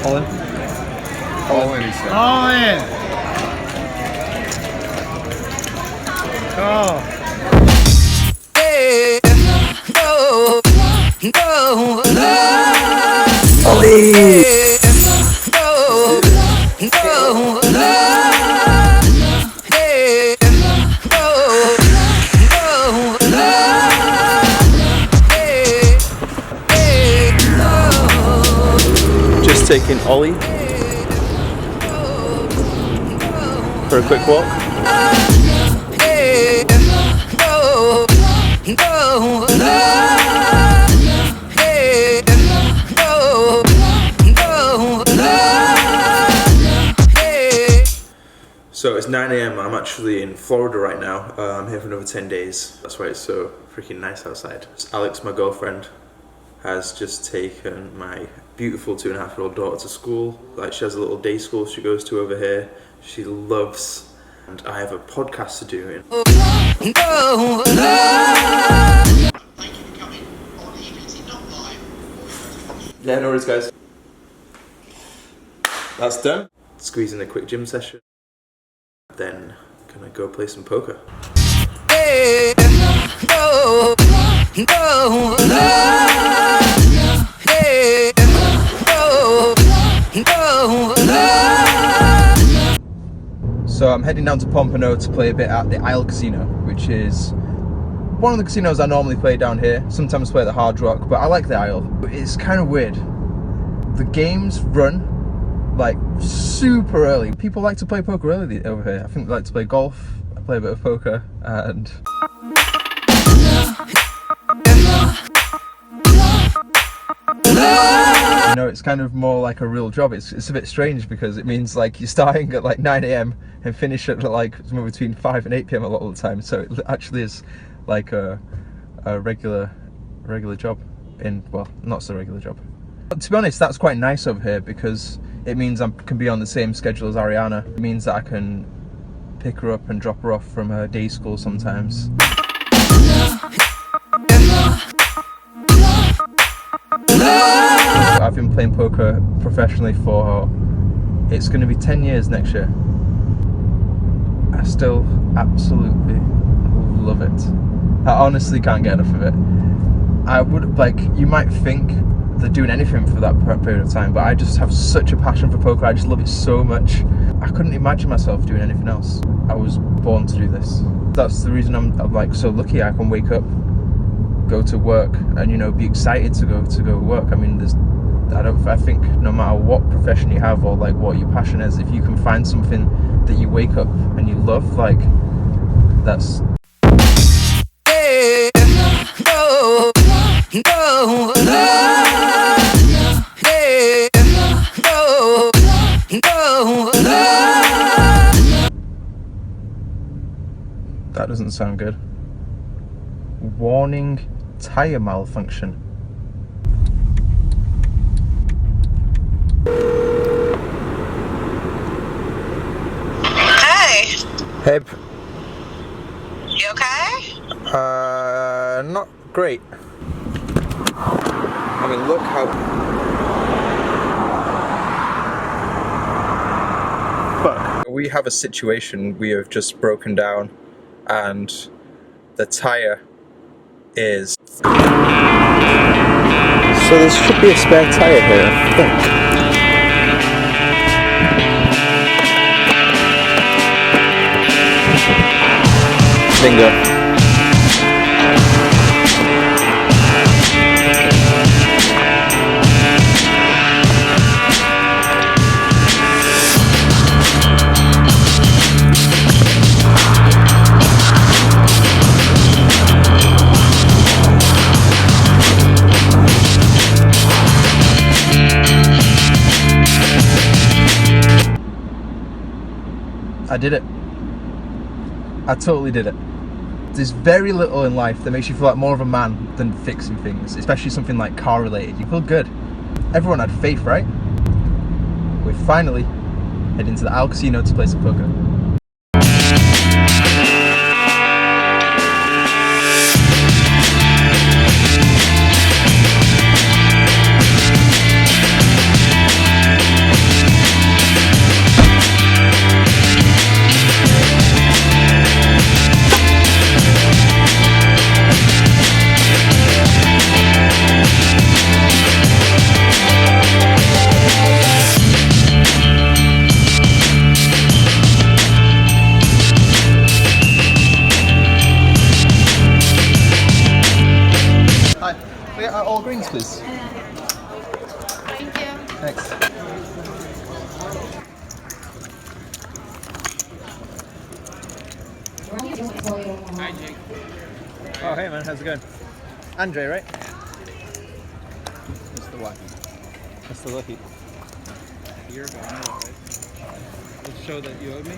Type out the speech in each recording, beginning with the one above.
All in. All in, he said. All in. Oh. Ollie! Just taking Ollie for a quick walk. So it's 9 a.m. I'm actually in Florida right now. I'm here for another 10 days. That's why it's so freaking nice outside. Alex, my girlfriend, has just taken my beautiful 2.5-year-old daughter to school. Like, she has a little day school she goes to over here. She loves, and I have a podcast to do. Yeah, no worries, guys. That's done. Squeeze in a quick gym session. Then gonna go play some poker. So I'm heading down to Pompano to play a bit at the Isle Casino, which is one of the casinos I normally play down here. Sometimes play at the Hard Rock, but I like the Isle. It's kind of weird. The games run like super early. People like to play poker early over here. I think they like to play golf. I play a bit of poker, and you know, it's kind of more like a real job. It's a bit strange because it means like you're starting at like 9 a.m. and finish at like somewhere between 5 and 8 p.m. a lot of the time. So it actually is like a regular job in, well, not so regular job. But to be honest, that's quite nice over here because it means I can be on the same schedule as Ariana. It means that I can pick her up and drop her off from her day school sometimes. I've been playing poker professionally for, it's going to be 10 years next year. I still absolutely love it. I honestly can't get enough of it. I would, like, you might think they're doing anything for that period of time, but I just have such a passion for poker. I just love it so much. I couldn't imagine myself doing anything else. I was born to do this. That's the reason I'm like so lucky. I can wake up, go to work, and, you know, be excited to go work. I mean, I think no matter what profession you have or like what your passion is, if you can find something that you wake up and you love, like, that's that doesn't sound good. Warning, tire malfunction. Hey. Hey. You okay? Not great. I mean, look how... Fuck. We have a situation, we have just broken down, and the tire is... So there should be a spare tire here, I think. Bingo. I did it. I totally did it. There's very little in life that makes you feel like more of a man than fixing things, especially something like car related. You feel good. Everyone had faith, right? We finally head into the Isle Casino to play some poker. Thanks. Hi, Jake. Oh, hey man, how's it going? Andre, right? Mr. Lucky. Mr. Lucky. You're going right? Let's show that you owed me.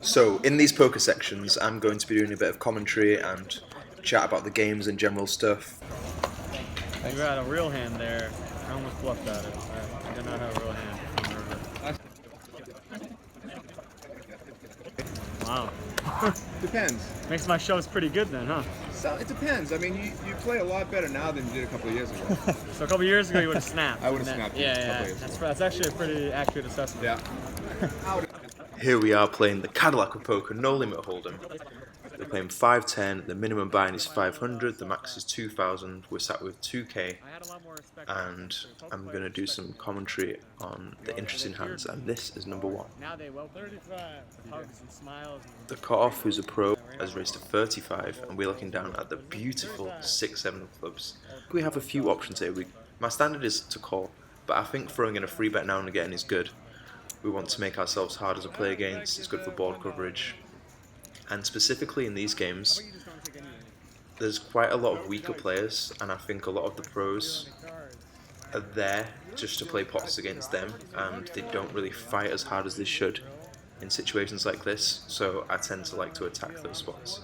So, in these poker sections, I'm going to be doing a bit of commentary and chat about the games and general stuff. You got a real hand there. I almost bluffed at it. I did not have a real hand. Wow. Depends. Makes my shows pretty good then, huh? So it depends. I mean, you play a lot better now than you did a couple of years ago. So a couple years ago you would have snapped. I would have snapped. Yeah, a couple yeah. of years ago. That's actually a pretty accurate assessment. Yeah. Here we are playing the Cadillac of Poker No Limit Hold'em. We're playing 510, the minimum buy-in is 500, the max is 2,000, we're sat with 2k, and I'm going to do some commentary on the interesting hands, and this is number 1. Now they well 35. Hugs and smiles. The cutoff, who's a pro, has raised to 35, and we're looking down at the beautiful 6-7 of clubs. We have a few options here. My standard is to call, but I think throwing in a free bet now and again is good. We want to make ourselves harder to play against, it's good for board coverage. And specifically in these games, there's quite a lot of weaker players, and I think a lot of the pros are there just to play pots against them, and they don't really fight as hard as they should in situations like this, so I tend to like to attack those spots.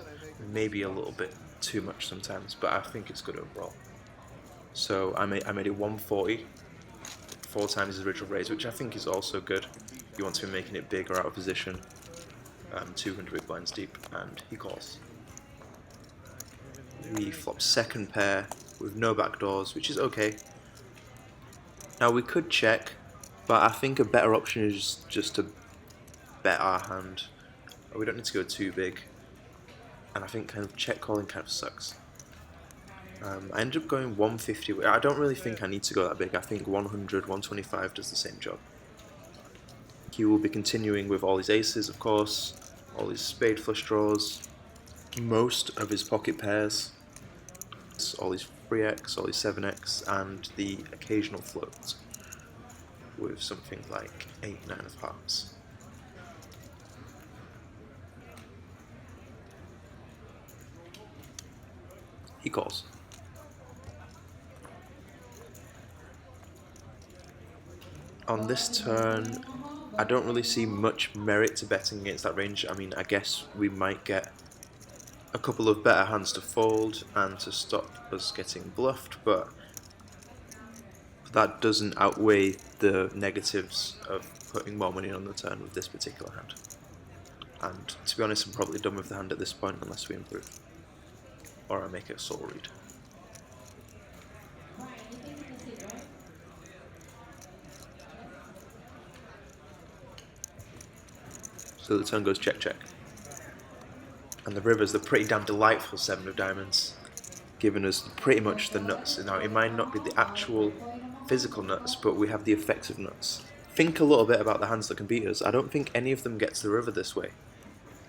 Maybe a little bit too much sometimes, but I think it's good overall. So I made it 140, 4 times his original raise, which I think is also good. You want to be making it big or out of position. 200 big blinds deep, and he calls. We flop second pair with no backdoors, which is okay. Now we could check, but I think a better option is just to bet our hand. We don't need to go too big, and I think kind of check calling kind of sucks. I ended up going 150. I don't really think I need to go that big. I think 100, 125 does the same job. He will be continuing with all his aces, of course, all his spade flush draws, most of his pocket pairs, all his 3x, all his 7x, and the occasional float with something like 8, 9 of hearts. He calls. On this turn, I don't really see much merit to betting against that range. I mean, I guess we might get a couple of better hands to fold and to stop us getting bluffed, but that doesn't outweigh the negatives of putting more money on the turn with this particular hand. And to be honest, I'm probably done with the hand at this point unless we improve. Or I make a soul read. So the turn goes check, check. And the river's the pretty damn delightful 7 of diamonds, giving us pretty much the nuts. Now, it might not be the actual physical nuts, but we have the effective nuts. Think a little bit about the hands that can beat us. I don't think any of them get to the river this way.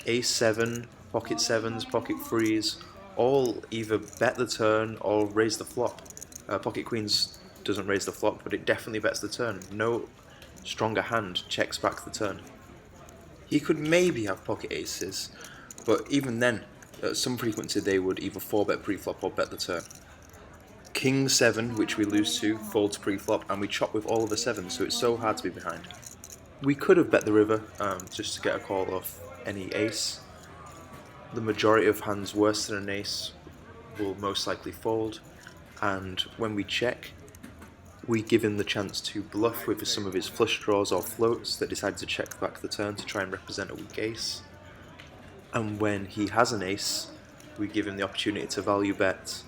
Ace 7, pocket 7s, pocket 3s, all either bet the turn or raise the flop. Pocket queens doesn't raise the flop, but it definitely bets the turn. No stronger hand checks back the turn. He could maybe have pocket aces, but even then, at some frequency they would either 4-bet pre-flop or bet the turn. King 7, which we lose to, folds pre-flop, and we chop with all of the 7s, so it's so hard to be behind. We could have bet the river, just to get a call off any ace. The majority of hands worse than an ace will most likely fold, and when we check, we give him the chance to bluff with some of his flush draws or floats that decide to check back the turn to try and represent a weak ace. And when he has an ace, we give him the opportunity to value bet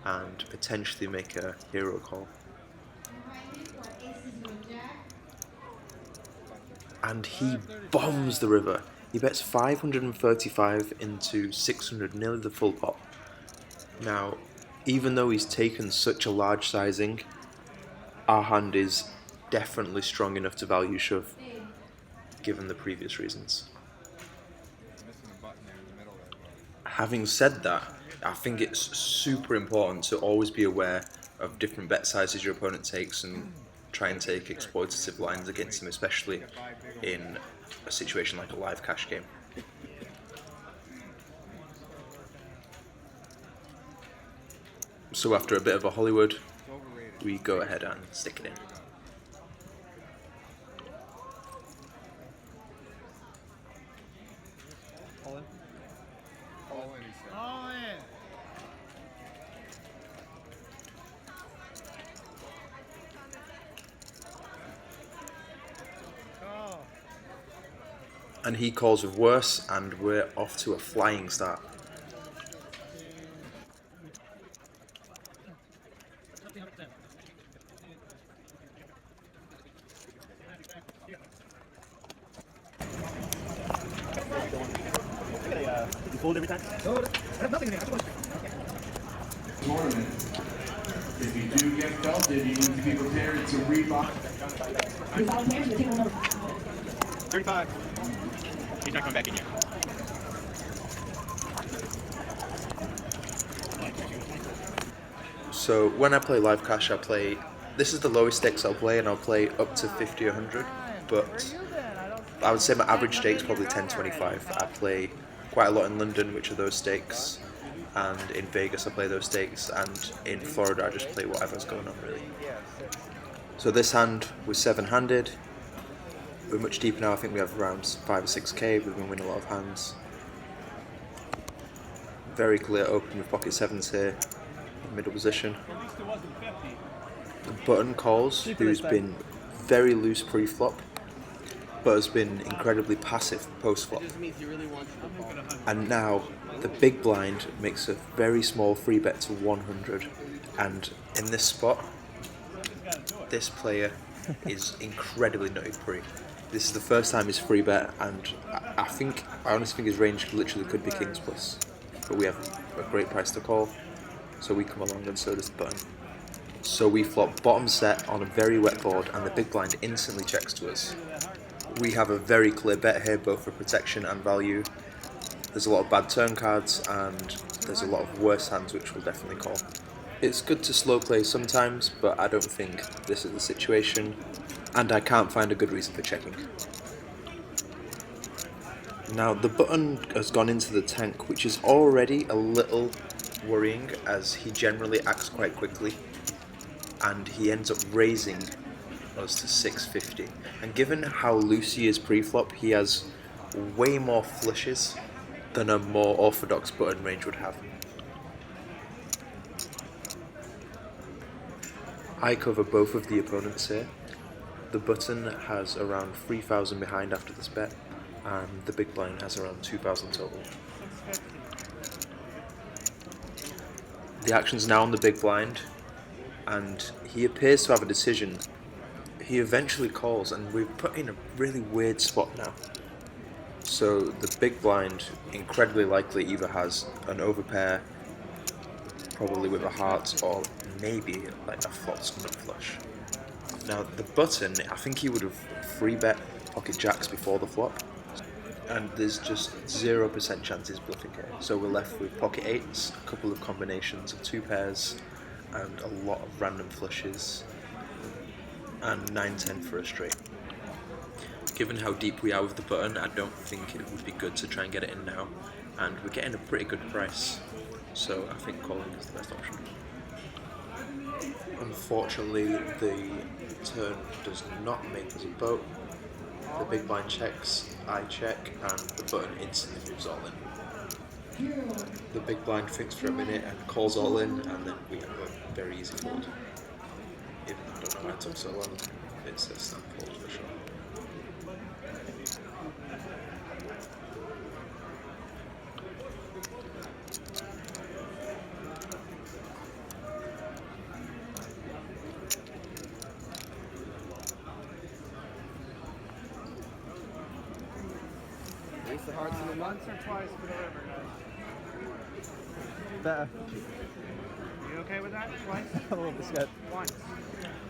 and potentially make a hero call. And he bombs the river. He bets 535 into 600, nearly the full pot. Now, even though he's taken such a large sizing, our hand is definitely strong enough to value shove, given the previous reasons. Having said that, I think it's super important to always be aware of different bet sizes your opponent takes and try and take exploitative lines against him, especially in a situation like a live cash game. So after a bit of a Hollywood, we go ahead and stick it in. All in? All in, he said. All in. Oh. And he calls with worse, and we're off to a flying start. You fold every time? No, I have nothing in there. Tournament. If you do get belted, you need to be prepared to rebound. 35. He's not coming back in yet. So when I play live cash, this is the lowest stakes I'll play, and I'll play up to 50 or 100, but I would say my average stakes probably 10-25. I play quite a lot in London, which are those stakes, and in Vegas I play those stakes, and in Florida I just play whatever's going on really. So this hand was 7-handed. We're much deeper now. I think we have around 5 or 6k. We've been winning a lot of hands. Very clear open with pocket 7s here, middle position. The button calls, who's been very loose pre-flop, but has been incredibly passive post-flop. And now the big blind makes a very small free bet to 100, and in this spot, this player is incredibly nutty pre. This is the first time he's free bet, and I honestly think his range literally could be kings plus, but we have a great price to call, so we come along and so does the button. So we flop bottom set on a very wet board, and the big blind instantly checks to us. We have a very clear bet here, both for protection and value. There's a lot of bad turn cards, and there's a lot of worse hands which we'll definitely call. It's good to slow play sometimes, but I don't think this is the situation, and I can't find a good reason for checking. Now the button has gone into the tank, which is already a little worrying as he generally acts quite quickly, and he ends up raising us to 650. And given how loose he is pre-flop, he has way more flushes than a more orthodox button range would have. I cover both of the opponents here. The button has around 3,000 behind after this bet, and the big blind has around 2,000 total. The action's now on the big blind, and he appears to have a decision. He eventually calls, and we're put in a really weird spot now. So the big blind incredibly likely either has an overpair, probably with a heart, or maybe like a flop nut flush. Now the button, I think he would have free bet pocket jacks before the flop, and there's just 0% chance he's bluffing here. So we're left with pocket 8s, a couple of combinations of 2 pairs, and a lot of random flushes, and 9-10 for a straight. Given how deep we are with the button, I don't think it would be good to try and get it in now, and we're getting a pretty good price, so I think calling is the best option. Unfortunately, the turn does not make us a boat. The big blind checks, I check, and the button instantly moves all in. The big blind thinks for a minute and calls all in, and then we have a very easy fold. Even though I don't know why it took so long, it's a snap fold for sure. Ace of hearts in the Once or twice for the river, guys. Better. You okay with that? Twice? A little bit scared. Once.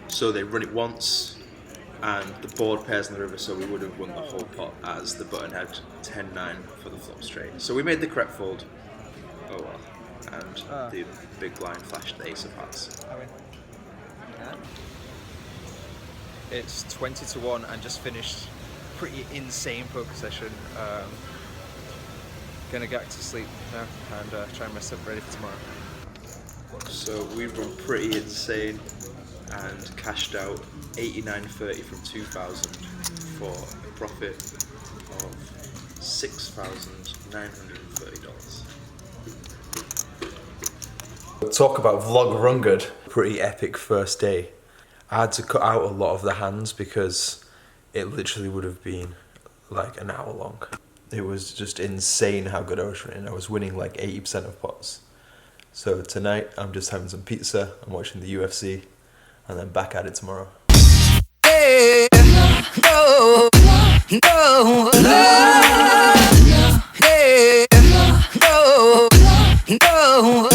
So they run it once, and the board pairs in the river, so we would have won the whole pot as the button had 10-9 for the flop straight. So we made the correct fold. Oh well. And the big blind flashed the ace of hearts. It's 20-1 and just finished pretty insane poker session. Gonna get to sleep now and try and myself ready for tomorrow. So we've run pretty insane and cashed out 89.30 from 2,000 for a profit of $6,930. Talk about vlog run good. Pretty epic first day. I had to cut out a lot of the hands because it literally would have been like an hour long. It was just insane how good I was running. I was winning like 80% of pots. So tonight I'm just having some pizza, I'm watching the UFC, and then back at it tomorrow. Hey, no, no, no, hey, no, no.